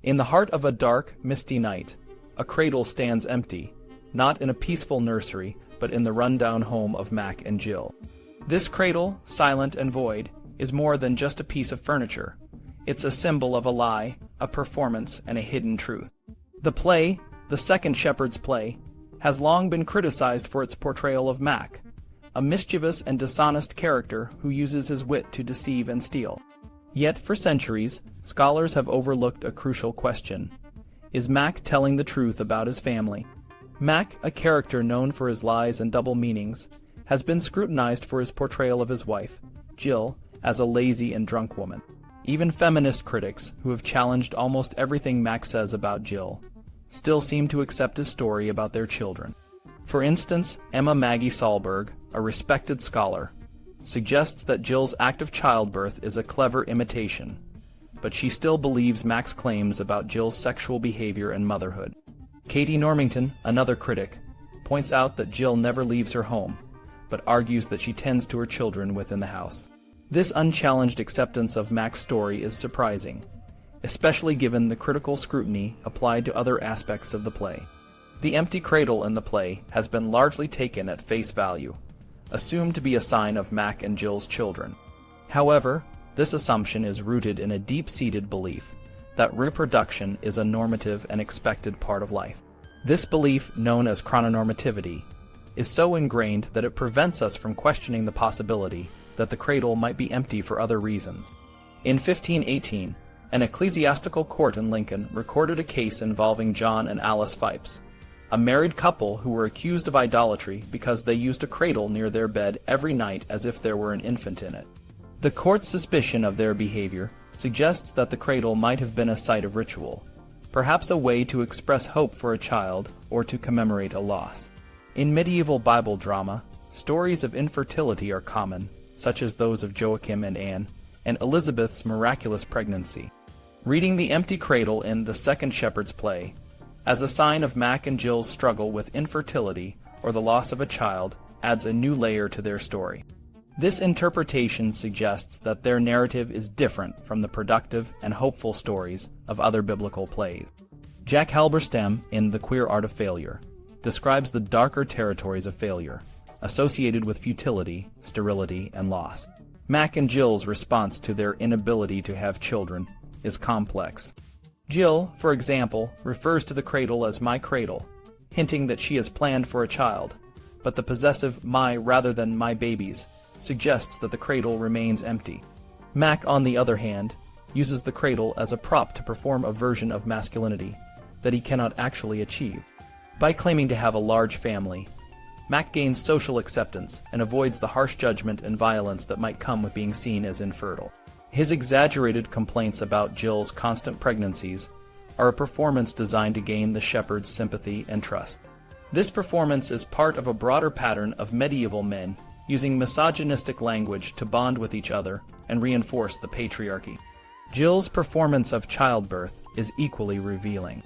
In the heart of a dark, misty night, a cradle stands empty, not in a peaceful nursery, but in the rundown home of Mak and Gyll. This cradle, silent and void, is more than just a piece of furniture. It's a symbol of a lie, a performance, and a hidden truth. The play, the second shepherd's play, has long been criticized for its portrayal of Mak, a mischievous and dishonest character who uses his wit to deceive and steal. Yet, for centuries, scholars have overlooked a crucial question. Is Mak telling the truth about his family? Mak, a character known for his lies and double meanings, has been scrutinized for his portrayal of his wife, Gyll, as a lazy and drunk woman. Even feminist critics, who have challenged almost everything Mak says about Gyll, still seem to accept his story about their children. For instance, Emma Maggie Sahlberg, a respected scholar, suggests that Gyll's act of childbirth is a clever imitation, but she still believes Mak's claims about Gyll's sexual behavior and motherhood. Katie Normington, another critic, points out that Gyll never leaves her home, but argues that she tends to her children within the house. This unchallenged acceptance of Mak's story is surprising, especially given the critical scrutiny applied to other aspects of the play. The empty cradle in the play has been largely taken at face value, assumed to be a sign of Mak and Gyll's children. However, this assumption is rooted in a deep-seated belief that reproduction is a normative and expected part of life. This belief, known as chrononormativity, is so ingrained that it prevents us from questioning the possibility that the cradle might be empty for other reasons. In 1518, an ecclesiastical court in Lincoln recorded a case involving John and Alice Phipes, a married couple who were accused of idolatry because they used a cradle near their bed every night as if there were an infant in it. The court's suspicion of their behavior suggests that the cradle might have been a site of ritual, perhaps a way to express hope for a child or to commemorate a loss. In medieval Bible drama, stories of infertility are common, such as those of Joachim and Anne, and Elizabeth's miraculous pregnancy. Reading the empty cradle in The Second Shepherd's Play as a sign of Mak and Gyll's struggle with infertility or the loss of a child adds a new layer to their story. This interpretation suggests that their narrative is different from the productive and hopeful stories of other biblical plays. Jack Halberstam, in The Queer Art of Failure, describes the darker territories of failure, associated with futility, sterility, and loss. Mak and Gyll's response to their inability to have children is complex. Gyll, for example, refers to the cradle as my cradle, hinting that she has planned for a child, but the possessive my rather than my babies suggests that the cradle remains empty. Mak, on the other hand, uses the cradle as a prop to perform a version of masculinity that he cannot actually achieve. By claiming to have a large family, Mak gains social acceptance and avoids the harsh judgment and violence that might come with being seen as infertile. His exaggerated complaints about Gyll's constant pregnancies are a performance designed to gain the shepherd's sympathy and trust. This performance is part of a broader pattern of medieval men using misogynistic language to bond with each other and reinforce the patriarchy. Gyll's performance of childbirth is equally revealing.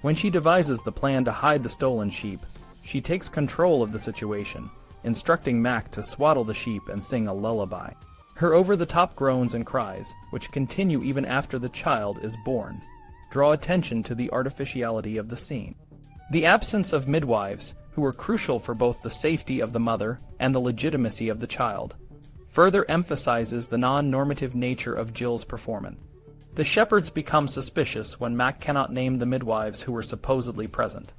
When she devises the plan to hide the stolen sheep, she takes control of the situation, instructing Mak to swaddle the sheep and sing a lullaby. Her over-the-top groans and cries, which continue even after the child is born, draw attention to the artificiality of the scene. The absence of midwives, who were crucial for both the safety of the mother and the legitimacy of the child, further emphasizes the non-normative nature of Gyll's performance. The shepherds become suspicious when Mak cannot name the midwives who were supposedly present,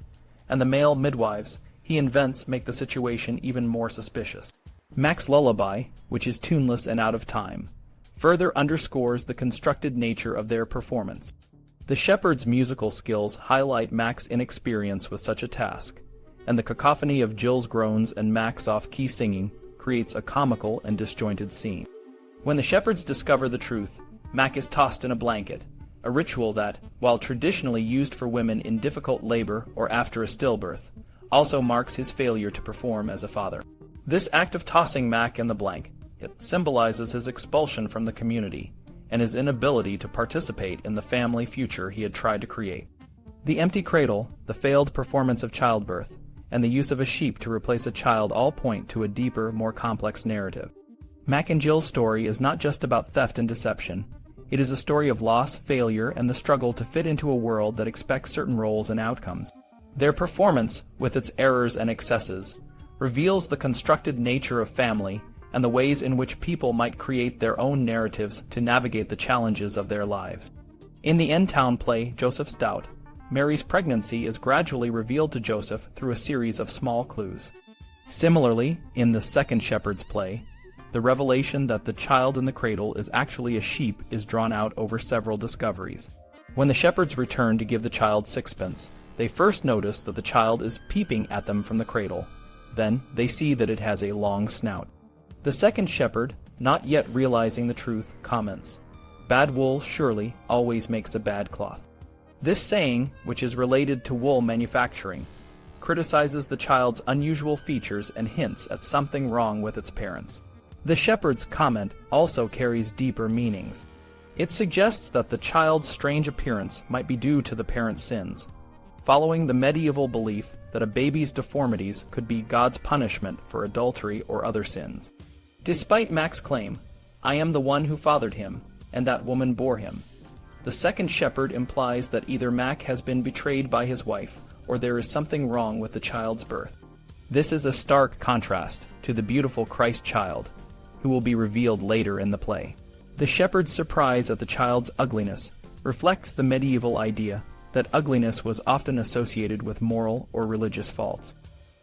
and the male midwives he invents make the situation even more suspicious. Mak's lullaby, which is tuneless and out of time, further underscores the constructed nature of their performance. The shepherds' musical skills highlight Mak's inexperience with such a task, and the cacophony of Gyll's groans and Mak's off-key singing creates a comical and disjointed scene. When the shepherds discover the truth, Mak is tossed in a blanket, a ritual that, while traditionally used for women in difficult labor or after a stillbirth, also marks his failure to perform as a father. This act of tossing Mak in the blanket symbolizes his expulsion from the community and his inability to participate in the family future he had tried to create. The empty cradle, the failed performance of childbirth, and the use of a sheep to replace a child all point to a deeper, more complex narrative. Mak and Gyll's story is not just about theft and deception, It is a story of loss, failure, and the struggle to fit into a world that expects certain roles and outcomes. Their performance, with its errors and excesses, reveals the constructed nature of family and the ways in which people might create their own narratives to navigate the challenges of their lives. In the end town play Joseph Stout, Mary's pregnancy is gradually revealed to Joseph through a series of small clues. Similarly, in the Second Shepherd's play, the revelation that the child in the cradle is actually a sheep is drawn out over several discoveries. When the shepherds return to give the child sixpence, they first notice that the child is peeping at them from the cradle. Then they see that it has a long snout. The second shepherd, not yet realizing the truth, comments, "Bad wool surely always makes a bad cloth." This saying, which is related to wool manufacturing, criticizes the child's unusual features and hints at something wrong with its parents. The shepherd's comment also carries deeper meanings. It suggests that the child's strange appearance might be due to the parents' sins, following the medieval belief that a baby's deformities could be God's punishment for adultery or other sins. Despite Mak's claim, "I am the one who fathered him, and that woman bore him," the second shepherd implies that either Mak has been betrayed by his wife, or there is something wrong with the child's birth. This is a stark contrast to the beautiful Christ child, who will be revealed later in the play. The shepherd's surprise at the child's ugliness reflects the medieval idea that ugliness was often associated with moral or religious faults.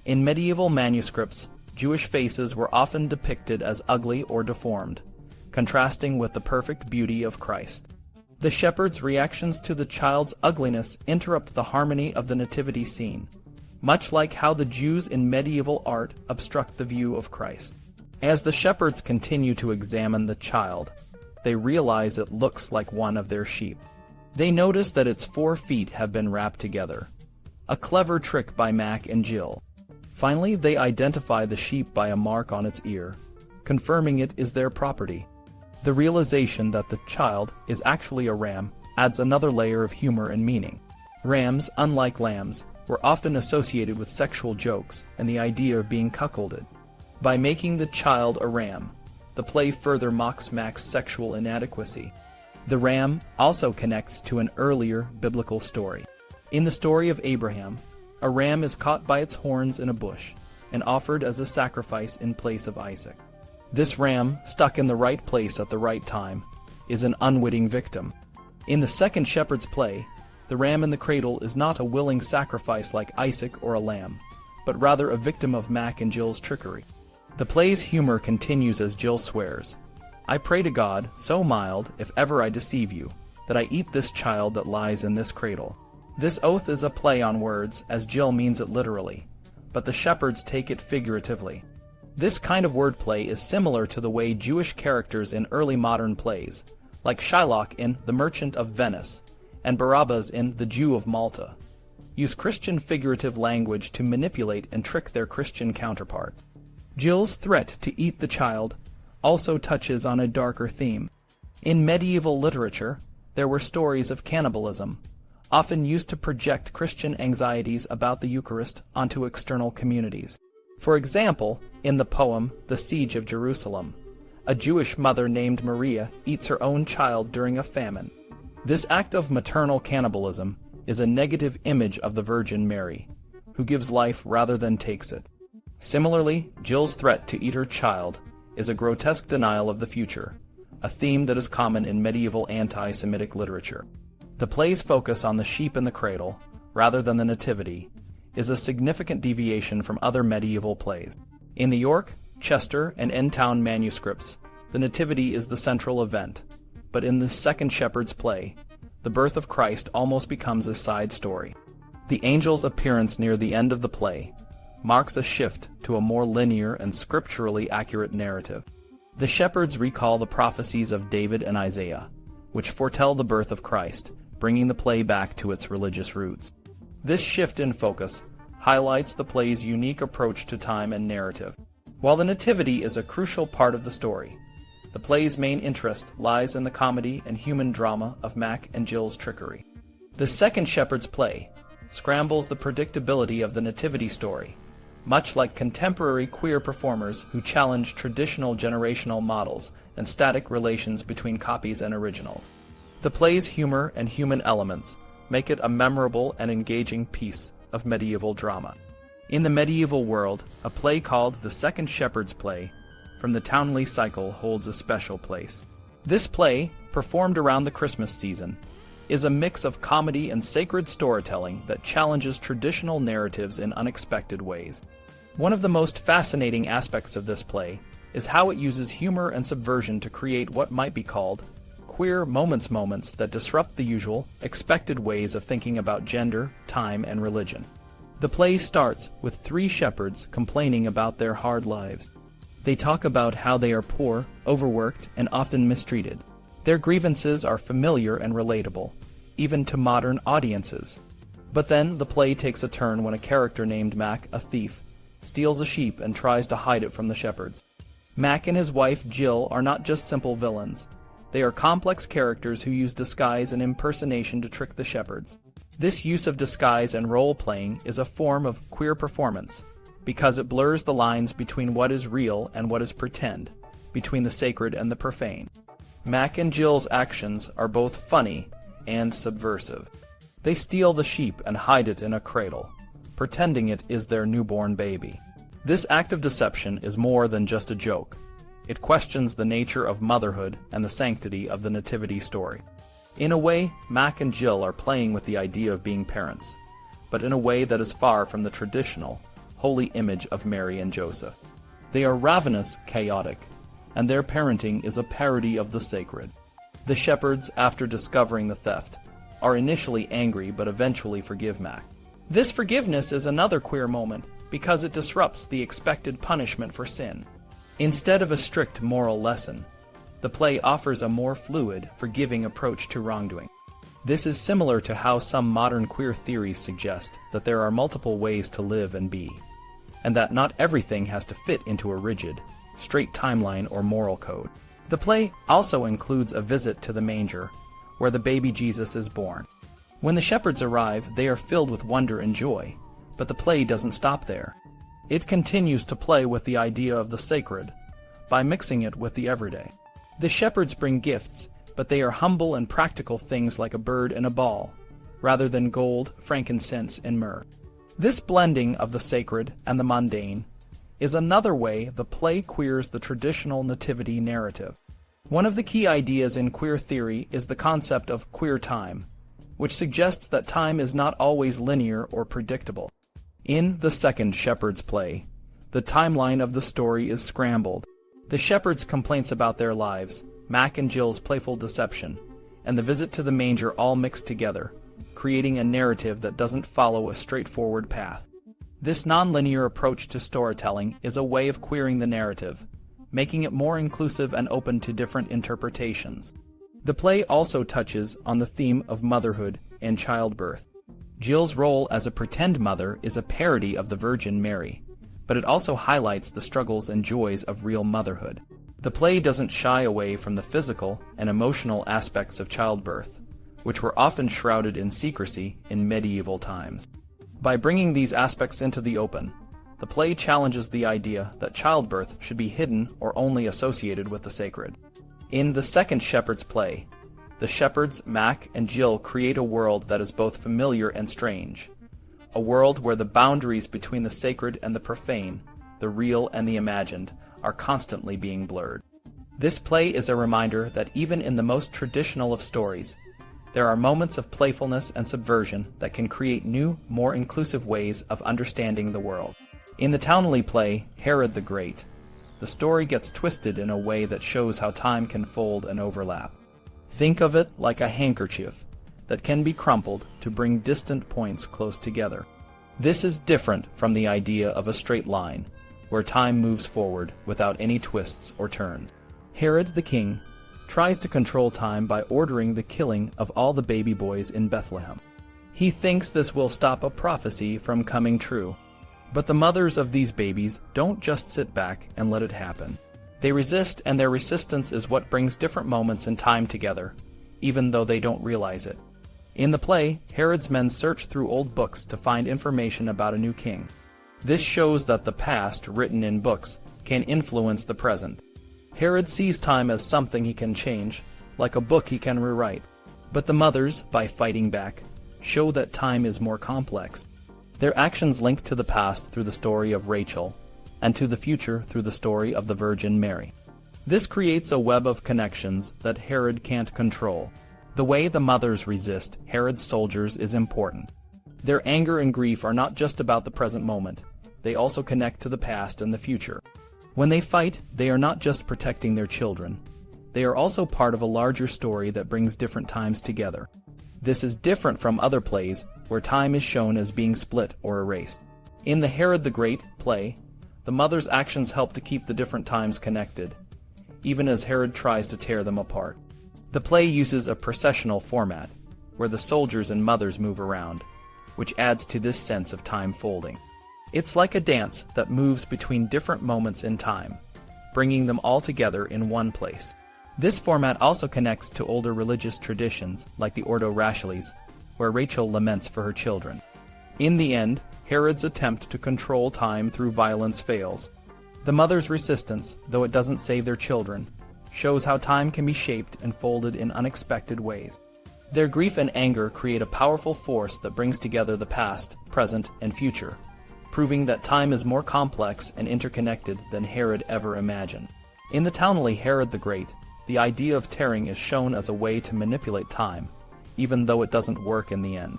In medieval manuscripts, Jewish faces were often depicted as ugly or deformed, contrasting with the perfect beauty of Christ. The shepherd's reactions to the child's ugliness interrupt the harmony of the nativity scene, much like how the Jews in medieval art obstruct the view of Christ. As the shepherds continue to examine the child, they realize it looks like one of their sheep. They notice that its 4 feet have been wrapped together, a clever trick by Mak and Gyll. Finally, they identify the sheep by a mark on its ear, confirming it is their property. The realization that the child is actually a ram adds another layer of humor and meaning. Rams, unlike lambs, were often associated with sexual jokes and the idea of being cuckolded. By making the child a ram, the play further mocks Mak's sexual inadequacy. The ram also connects to an earlier biblical story. In the story of Abraham, a ram is caught by its horns in a bush and offered as a sacrifice in place of Isaac. This ram, stuck in the right place at the right time, is an unwitting victim. In the second shepherd's play, the ram in the cradle is not a willing sacrifice like Isaac or a lamb, but rather a victim of Mak and Gyll's trickery. The play's humor continues as Gyll swears, "I pray to God, so mild, if ever I deceive you, that I eat this child that lies in this cradle." This oath is a play on words, as Gyll means it literally, but the shepherds take it figuratively. This kind of wordplay is similar to the way Jewish characters in early modern plays, like Shylock in The Merchant of Venice and Barabbas in The Jew of Malta, use Christian figurative language to manipulate and trick their Christian counterparts. Gyll's threat to eat the child also touches on a darker theme. In medieval literature, there were stories of cannibalism, often used to project Christian anxieties about the Eucharist onto external communities. For example, in the poem The Siege of Jerusalem, a Jewish mother named Maria eats her own child during a famine. This act of maternal cannibalism is a negative image of the Virgin Mary, who gives life rather than takes it. Similarly, Gyll's threat to eat her child is a grotesque denial of the future, a theme that is common in medieval anti-Semitic literature. The play's focus on the sheep in the cradle, rather than the Nativity, is a significant deviation from other medieval plays. In the York, Chester, and Endtown manuscripts, the Nativity is the central event, but in the Second Shepherd's play, the birth of Christ almost becomes a side story. The angel's appearance near the end of the play marks a shift to a more linear and scripturally accurate narrative. The shepherds recall the prophecies of David and Isaiah, which foretell the birth of Christ, bringing the play back to its religious roots. This shift in focus highlights the play's unique approach to time and narrative. While the Nativity is a crucial part of the story, the play's main interest lies in the comedy and human drama of Mak and Gyll's trickery. The Second Shepherd's play scrambles the predictability of the Nativity story, much like contemporary queer performers who challenge traditional generational models and static relations between copies and originals. The play's humor and human elements make it a memorable and engaging piece of medieval drama. In the medieval world, a play called The Second Shepherd's Play from the Towneley Cycle holds a special place. This play, performed around the Christmas season, is a mix of comedy and sacred storytelling that challenges traditional narratives in unexpected ways. One of the most fascinating aspects of this play is how it uses humor and subversion to create what might be called queer moments that disrupt the usual, expected ways of thinking about gender, time, and religion. The play starts with three shepherds complaining about their hard lives. They talk about how they are poor, overworked, and often mistreated. Their grievances are familiar and relatable, even to modern audiences. But then the play takes a turn when a character named Mak, a thief, steals a sheep and tries to hide it from the shepherds. Mak and his wife Gyll are not just simple villains. They are complex characters who use disguise and impersonation to trick the shepherds. This use of disguise and role-playing is a form of queer performance, because it blurs the lines between what is real and what is pretend, between the sacred and the profane. Mak and Gyll's actions are both funny and subversive. They steal the sheep and hide it in a cradle, pretending it is their newborn baby. This act of deception is more than just a joke. It questions the nature of motherhood and the sanctity of the Nativity story. In a way, Mak and Gyll are playing with the idea of being parents, but in a way that is far from the traditional, holy image of Mary and Joseph. They are ravenous, chaotic, and their parenting is a parody of the sacred. The shepherds, after discovering the theft, are initially angry but eventually forgive Mak. This forgiveness is another queer moment because it disrupts the expected punishment for sin. Instead of a strict moral lesson, the play offers a more fluid, forgiving approach to wrongdoing. This is similar to how some modern queer theories suggest that there are multiple ways to live and be, and that not everything has to fit into a rigid, straight timeline or moral code. The play also includes a visit to the manger, where the baby Jesus is born. When the shepherds arrive, they are filled with wonder and joy, but the play doesn't stop there. It continues to play with the idea of the sacred, by mixing it with the everyday. The shepherds bring gifts, but they are humble and practical things like a bird and a ball, rather than gold, frankincense, and myrrh. This blending of the sacred and the mundane is another way the play queers the traditional nativity narrative. One of the key ideas in queer theory is the concept of queer time, which suggests that time is not always linear or predictable. In The Second Shepherd's Play, the timeline of the story is scrambled. The shepherds' complaints about their lives, Mak and Gyll's playful deception, and the visit to the manger all mixed together, creating a narrative that doesn't follow a straightforward path. This non-linear approach to storytelling is a way of queering the narrative, making it more inclusive and open to different interpretations. The play also touches on the theme of motherhood and childbirth. Gyll's role as a pretend mother is a parody of the Virgin Mary, but it also highlights the struggles and joys of real motherhood. The play doesn't shy away from the physical and emotional aspects of childbirth, which were often shrouded in secrecy in medieval times. By bringing these aspects into the open, the play challenges the idea that childbirth should be hidden or only associated with the sacred. In The Second Shepherd's Play, the shepherds, Mak and Gyll, create a world that is both familiar and strange, a world where the boundaries between the sacred and the profane, the real and the imagined, are constantly being blurred. This play is a reminder that even in the most traditional of stories, there are moments of playfulness and subversion that can create new, more inclusive ways of understanding the world. In the Towneley play, Herod the Great, the story gets twisted in a way that shows how time can fold and overlap. Think of it like a handkerchief that can be crumpled to bring distant points close together. This is different from the idea of a straight line, where time moves forward without any twists or turns. Herod the king tries to control time by ordering the killing of all the baby boys in Bethlehem. He thinks this will stop a prophecy from coming true. But the mothers of these babies don't just sit back and let it happen. They resist, and their resistance is what brings different moments in time together, even though they don't realize it. In the play, Herod's men search through old books to find information about a new king. This shows that the past, written in books, can influence the present. Herod sees time as something he can change, like a book he can rewrite. But the mothers, by fighting back, show that time is more complex. Their actions link to the past through the story of Rachel, and to the future through the story of the Virgin Mary. This creates a web of connections that Herod can't control. The way the mothers resist Herod's soldiers is important. Their anger and grief are not just about the present moment, they also connect to the past and the future. When they fight, they are not just protecting their children. They are also part of a larger story that brings different times together. This is different from other plays, where time is shown as being split or erased. In the Herod the Great play, the mother's actions help to keep the different times connected, even as Herod tries to tear them apart. The play uses a processional format, where the soldiers and mothers move around, which adds to this sense of time folding. It's like a dance that moves between different moments in time, bringing them all together in one place. This format also connects to older religious traditions like the Ordo Rascalis, where Rachel laments for her children. In the end, Herod's attempt to control time through violence fails. The mother's resistance, though it doesn't save their children, shows how time can be shaped and folded in unexpected ways. Their grief and anger create a powerful force that brings together the past, present, and future, proving that time is more complex and interconnected than Herod ever imagined. In the Towneley Herod the Great, the idea of tearing is shown as a way to manipulate time, even though it doesn't work in the end.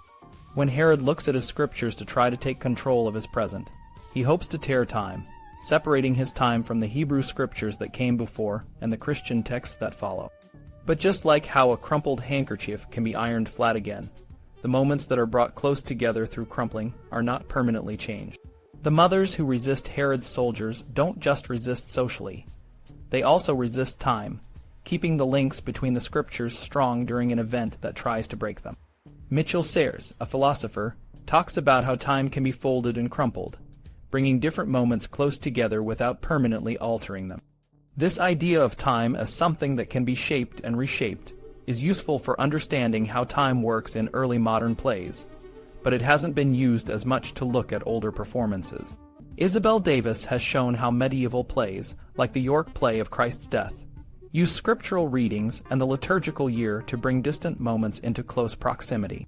When Herod looks at his scriptures to try to take control of his present, he hopes to tear time, separating his time from the Hebrew scriptures that came before and the Christian texts that follow. But just like how a crumpled handkerchief can be ironed flat again, the moments that are brought close together through crumpling are not permanently changed. The mothers who resist Herod's soldiers don't just resist socially. They also resist time, keeping the links between the scriptures strong during an event that tries to break them. Mitchell Sayers, a philosopher, talks about how time can be folded and crumpled, bringing different moments close together without permanently altering them. This idea of time as something that can be shaped and reshaped is useful for understanding how time works in early modern plays, but it hasn't been used as much to look at older performances. Isabel Davis has shown how medieval plays, like the York play of Christ's death, use scriptural readings and the liturgical year to bring distant moments into close proximity.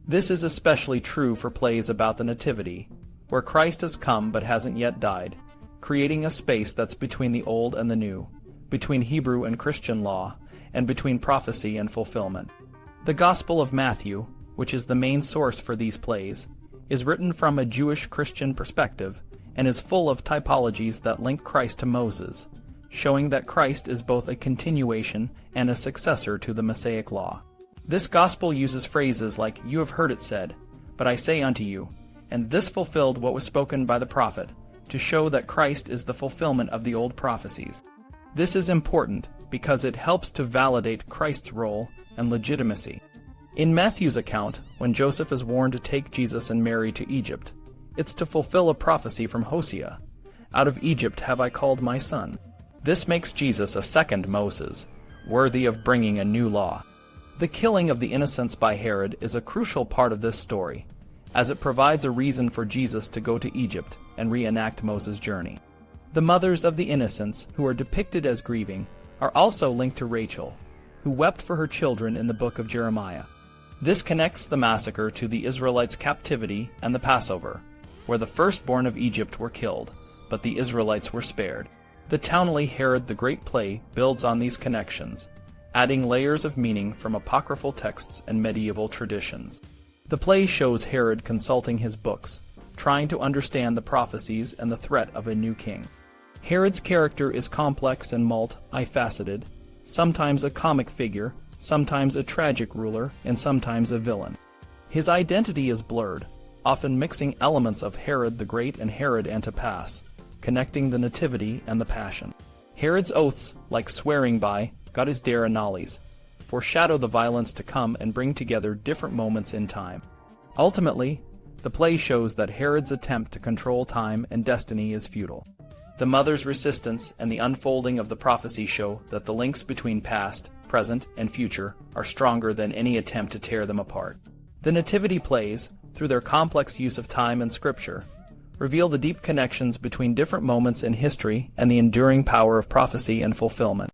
This is especially true for plays about the Nativity, where Christ has come but hasn't yet died, creating a space that's between the old and the new, between Hebrew and Christian law, and between prophecy and fulfillment. The Gospel of Matthew, which is the main source for these plays, is written from a Jewish Christian perspective and is full of typologies that link Christ to Moses, showing that Christ is both a continuation and a successor to the Mosaic law. This gospel uses phrases like, "You have heard it said, but I say unto you," and "this fulfilled what was spoken by the prophet," to show that Christ is the fulfillment of the old prophecies. This is important because it helps to validate Christ's role and legitimacy. In Matthew's account, when Joseph is warned to take Jesus and Mary to Egypt, it's to fulfill a prophecy from Hosea, "Out of Egypt have I called my son." This makes Jesus a second Moses, worthy of bringing a new law. The killing of the innocents by Herod is a crucial part of this story, as it provides a reason for Jesus to go to Egypt and reenact Moses' journey. The mothers of the innocents, who are depicted as grieving, are also linked to Rachel, who wept for her children in the book of Jeremiah. This connects the massacre to the Israelites' captivity and the Passover, where the firstborn of Egypt were killed, but the Israelites were spared. The Towneley Herod the Great play builds on these connections, adding layers of meaning from apocryphal texts and medieval traditions. The play shows Herod consulting his books, trying to understand the prophecies and the threat of a new king. Herod's character is complex and multifaceted, sometimes a comic figure, sometimes a tragic ruler, and sometimes a villain. His identity is blurred, often mixing elements of Herod the Great and Herod Antipas, connecting the Nativity and the Passion. Herod's oaths, like swearing by "God dare nollies," foreshadow the violence to come and bring together different moments in time. Ultimately, the play shows that Herod's attempt to control time and destiny is futile. The mother's resistance and the unfolding of the prophecy show that the links between past, present, and future are stronger than any attempt to tear them apart. The Nativity plays, through their complex use of time and scripture, reveal the deep connections between different moments in history and the enduring power of prophecy and fulfillment.